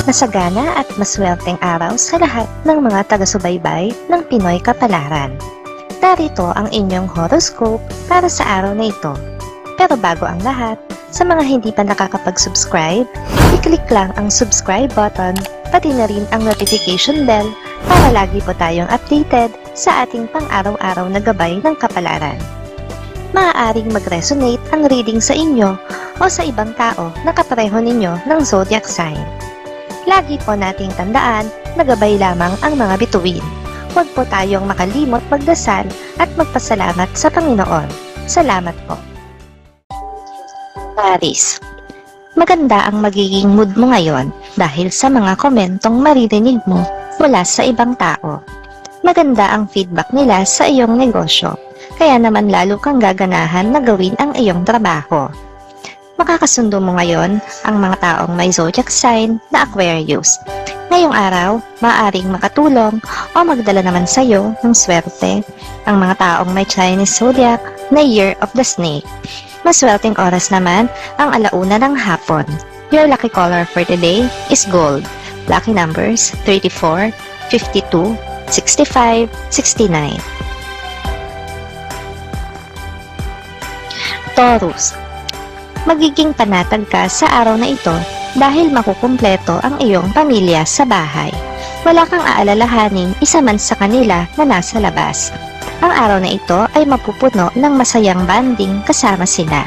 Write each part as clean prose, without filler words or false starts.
Masagana at maswerteng araw sa lahat ng mga taga-subaybay ng Pinoy Kapalaran. Narito ang inyong horoscope para sa araw na ito. Pero bago ang lahat, sa mga hindi pa nakakapag-subscribe, i-click lang ang subscribe button, pati na rin ang notification bell para lagi po tayong updated sa ating pang-araw-araw na gabay ng kapalaran. Maaaring mag-resonate ang reading sa inyo o sa ibang tao na kapareho ninyo ng zodiac sign. Lagi po nating tandaan na gabay lamang ang mga bituin. Huwag po tayong makalimot magdasal at magpasalamat sa Panginoon. Salamat po. Aries, maganda ang magiging mood mo ngayon dahil sa mga komentong maririnig mo mula sa ibang tao. Maganda ang feedback nila sa iyong negosyo, kaya naman lalo kang gaganahan na gawin ang iyong trabaho. Makakasundo mo ngayon ang mga taong may zodiac sign na Aquarius. Ngayong araw, maaaring makatulong o magdala naman sa iyo ng swerte ang mga taong may Chinese zodiac na Year of the Snake. Maswerteng oras naman ang 1:00 ng hapon. Your lucky color for today is gold. Lucky numbers 34, 52, 65, 69. Taurus, magiging panatag ka sa araw na ito dahil makukumpleto ang iyong pamilya sa bahay. Wala kang aalalahanin isa man sa kanila na nasa labas. Ang araw na ito ay mapupuno ng masayang banding kasama sila.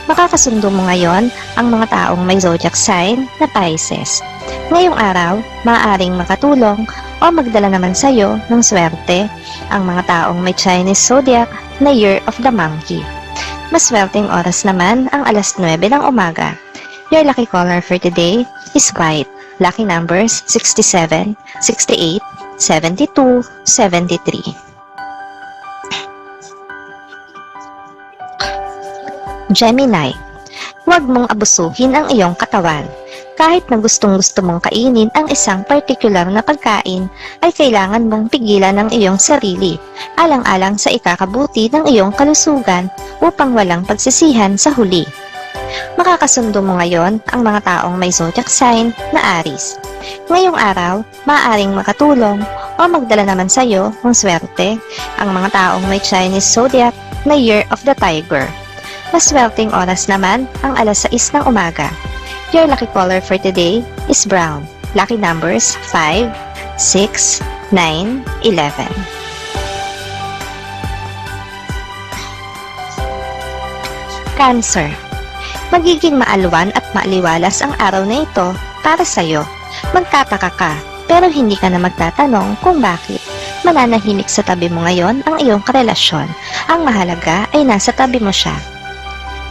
Makakasundo mo ngayon ang mga taong may zodiac sign na Pisces. Ngayong araw, maaaring makatulong o magdala naman sa iyo ng swerte ang mga taong may Chinese zodiac na Year of the Monkey. Maswerteng oras naman ang 9:00 ng umaga. Your lucky color for today is white. Lucky numbers 67, 68, 72, 73. Gemini, huwag mong abusuhin ang iyong katawan. Kahit na gustong-gusto mong kainin ang isang particular na pagkain, ay kailangan mong pigilan ang iyong sarili, alang-alang sa ikakabuti ng iyong kalusugan upang walang pagsisihan sa huli. Makakasundo mo ngayon ang mga taong may zodiac sign na Aries. Ngayong araw, maaaring makatulong o magdala naman sa iyo ng swerte ang mga taong may Chinese zodiac na Year of the Tiger. Maswerteng oras naman ang 6:00 ng umaga. Your lucky color for today is brown. Lucky numbers 5, 6, 9, 11. Cancer, magiging maalwan at maaliwalas ang araw na ito para sa iyo. Magtataka ka, pero hindi ka na magtatanong kung bakit. Mananahimik sa tabi mo ngayon ang iyong karelasyon. Ang mahalaga ay nasa tabi mo siya.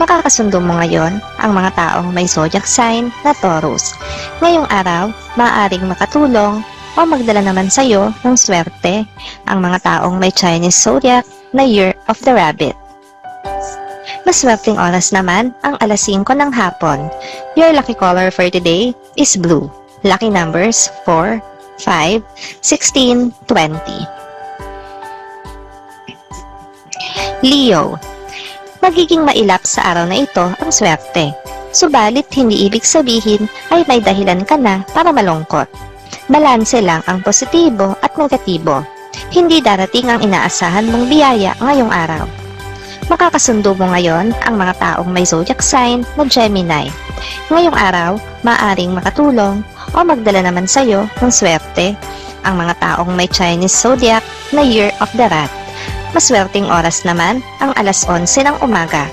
Makakasundo mo ngayon ang mga taong may zodiac sign na Taurus. Ngayong araw, maaaring makatulong o magdala naman sa iyo ng swerte ang mga taong may Chinese zodiac na Year of the Rabbit. Maswerteng oras naman ang 5:00 ng hapon. Your lucky color for today is blue. Lucky numbers 4, 5, 16, 20. Leo, magiging mailap sa araw na ito ang swerte. Subalit hindi ibig sabihin ay may dahilan ka na para malungkot. Balanse lang ang positibo at negatibo. Hindi darating ang inaasahan mong biyaya ngayong araw. Makakasundo mo ngayon ang mga taong may zodiac sign na Gemini. Ngayong araw, maaaring makatulong o magdala naman sa iyo ng swerte ang mga taong may Chinese zodiac na Year of the Rat. Maswerteng oras naman ang 11:00 ng umaga.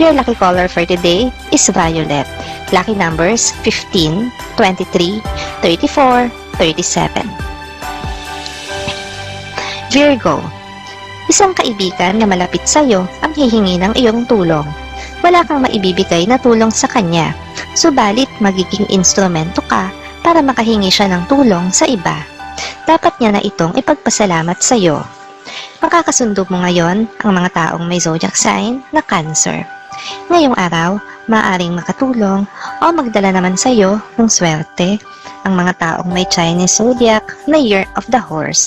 Your lucky color for today is violet. Lucky numbers 15, 23, 34, 37. Virgo, isang kaibigan na malapit sa iyo ang hihingi ng iyong tulong. Wala kang maibibigay na tulong sa kanya, subalit magiging instrumento ka para makahingi siya ng tulong sa iba. Dapat niya na itong ipagpasalamat sa iyo. Makakasundo mo ngayon ang mga taong may zodiac sign na Cancer. Ngayong araw, maaaring makatulong o magdala naman sa iyo ng swerte ang mga taong may Chinese zodiac na Year of the Horse.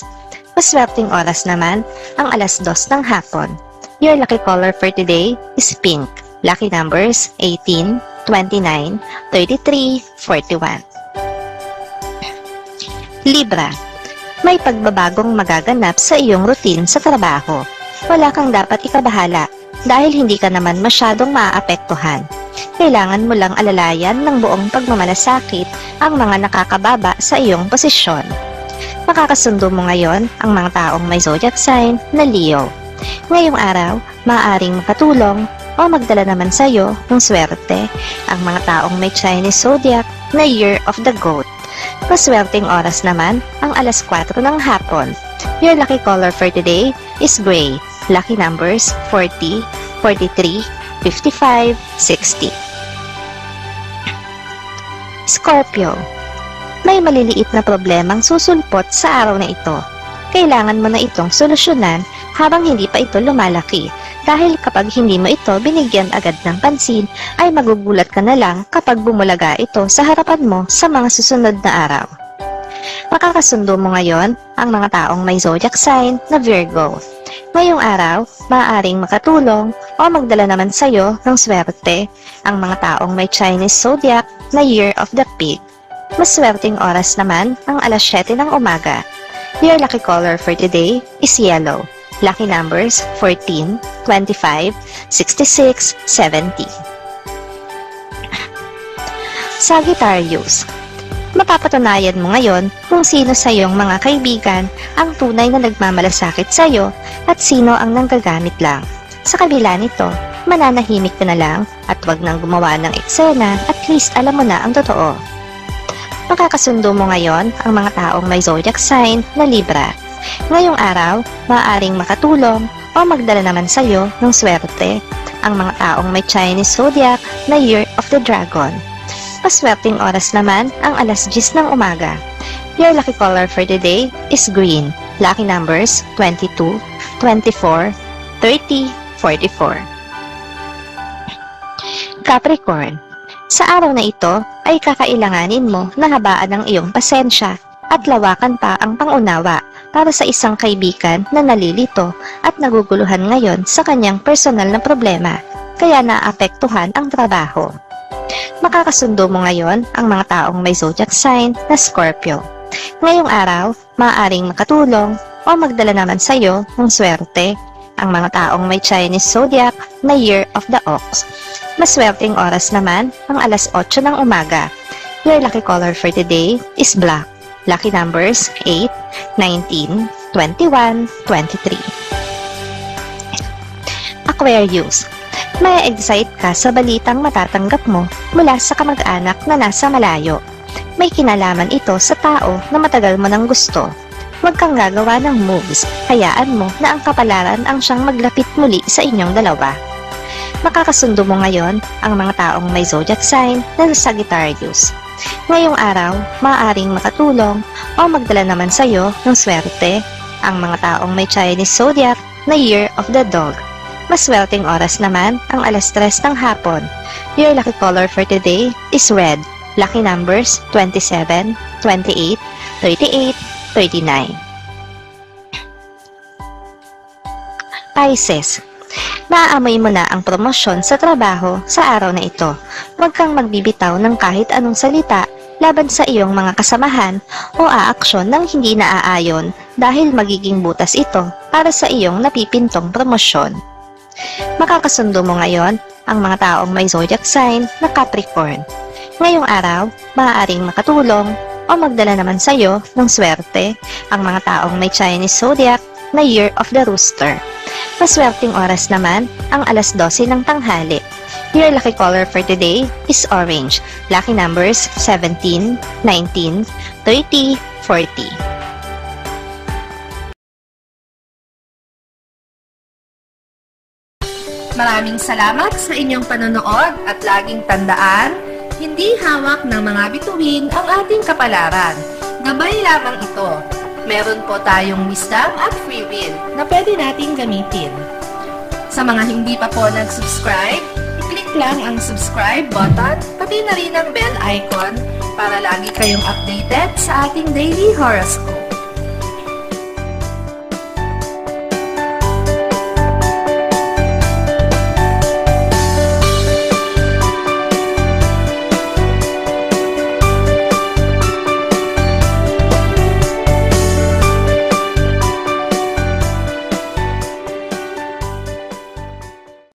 Maswerteng oras naman ang 2:00 ng hapon. Your lucky color for today is pink. Lucky numbers 18, 29, 33, 41. Libra. May pagbabagong magaganap sa iyong routine sa trabaho. Wala kang dapat ikabahala dahil hindi ka naman masyadong maaapektuhan. Kailangan mo lang alalayan ng buong pagmamalasakit ang mga nakakababa sa iyong posisyon. Makakasundo mo ngayon ang mga taong may zodiac sign na Leo. Ngayong araw, maaaring makatulong o magdala naman sa iyo ng swerte ang mga taong may Chinese zodiac na Year of the Goat. Maswerteng oras naman ang alas 4 ng hapon. Your lucky color for today is gray. Lucky numbers 40, 43, 55, 60. Scorpio. May maliliit na problemang susulpot sa araw na ito. Kailangan mo na itong solusyonan habang hindi pa ito lumalaki dahil kapag hindi mo ito binigyan agad ng pansin ay magugulat ka na lang kapag bumulaga ito sa harapan mo sa mga susunod na araw. Makakasundo mo ngayon ang mga taong may zodiac sign na Virgo. Ngayong araw, maaaring makatulong o magdala naman sa iyo ng swerte ang mga taong may Chinese zodiac na Year of the Pig. Maswerteng oras naman ang alas 7 ng umaga. Your lucky color for today is yellow. Lucky numbers 14, 25, 66, 70. Sagittarius. Mapapatunayan mo ngayon kung sino sa iyong mga kaibigan ang tunay na nagmamalasakit sa iyo at sino ang nanggagamit lang. Sa kabila nito, mananahimik ka na lang at wag nang gumawa ng eksena, at least alam mo na ang totoo. Makakasundo mo ngayon ang mga taong may zodiac sign na Libra. Ngayong araw, maaaring makatulong o magdala naman sa iyo ng swerte ang mga taong may Chinese zodiac na Year of the Dragon. Paswerteng oras naman ang alas 10 ng umaga. Your lucky color for today is green. Lucky numbers 22, 24, 30, 44. Capricorn. Sa araw na ito ay kakailanganin mo na habaan ang iyong pasensya at lawakan pa ang pangunawa para sa isang kaibigan na nalilito at naguguluhan ngayon sa kanyang personal na problema, kaya naapektuhan ang trabaho. Makakasundo mo ngayon ang mga taong may zodiac sign na Scorpio. Ngayong araw, maaaring makatulong o magdala naman sa iyo ng swerte ang mga taong may Chinese zodiac na Year of the Ox. Maswerteng oras naman ang alas 8 ng umaga. Your lucky color for today is black. Lucky numbers 8, 19, 21, 23. Aquarius. May excite ka sa balitang matatanggap mo mula sa kamag-anak na nasa malayo. May kinalaman ito sa tao na matagal mo nang gusto. Huwag kang gagawa ng moves, hayaan mo na ang kapalaran ang siyang maglapit muli sa inyong dalawa. Makakasundo mo ngayon ang mga taong may zodiac sign na Sagittarius. Ngayong araw, maaaring makatulong o magdala naman sa iyo ng swerte ang mga taong may Chinese zodiac na Year of the Dog. Maswerteng oras naman ang alas 3 ng hapon. Your lucky color for today is red. Lucky numbers 27, 28, 38, 39. Pisces. Maaamoy mo na ang promosyon sa trabaho sa araw na ito. Huwag kang magbibitaw ng kahit anong salita laban sa iyong mga kasamahan o aaksyon ng hindi naaayon dahil magiging butas ito para sa iyong napipintong promosyon. Makakasundo mo ngayon ang mga taong may zodiac sign na Capricorn. Ngayong araw, maaaring makatulong o magdala naman sa iyo ng swerte ang mga taong may Chinese zodiac na Year of the Rooster. Maswerteng oras naman ang alas 12 ng tanghali. Your lucky color for today is orange. Lucky numbers 17, 19, 30, 40. Maraming salamat sa inyong panonood at laging tandaan, hindi hawak ng mga bituin ang ating kapalaran. Gabay lamang ito. Meron po tayong wisdom at free will na pwede nating gamitin. Sa mga hindi pa po nag-subscribe, i-click lang ang subscribe button, pati na rin ang bell icon para lagi kayong updated sa ating daily horoscope.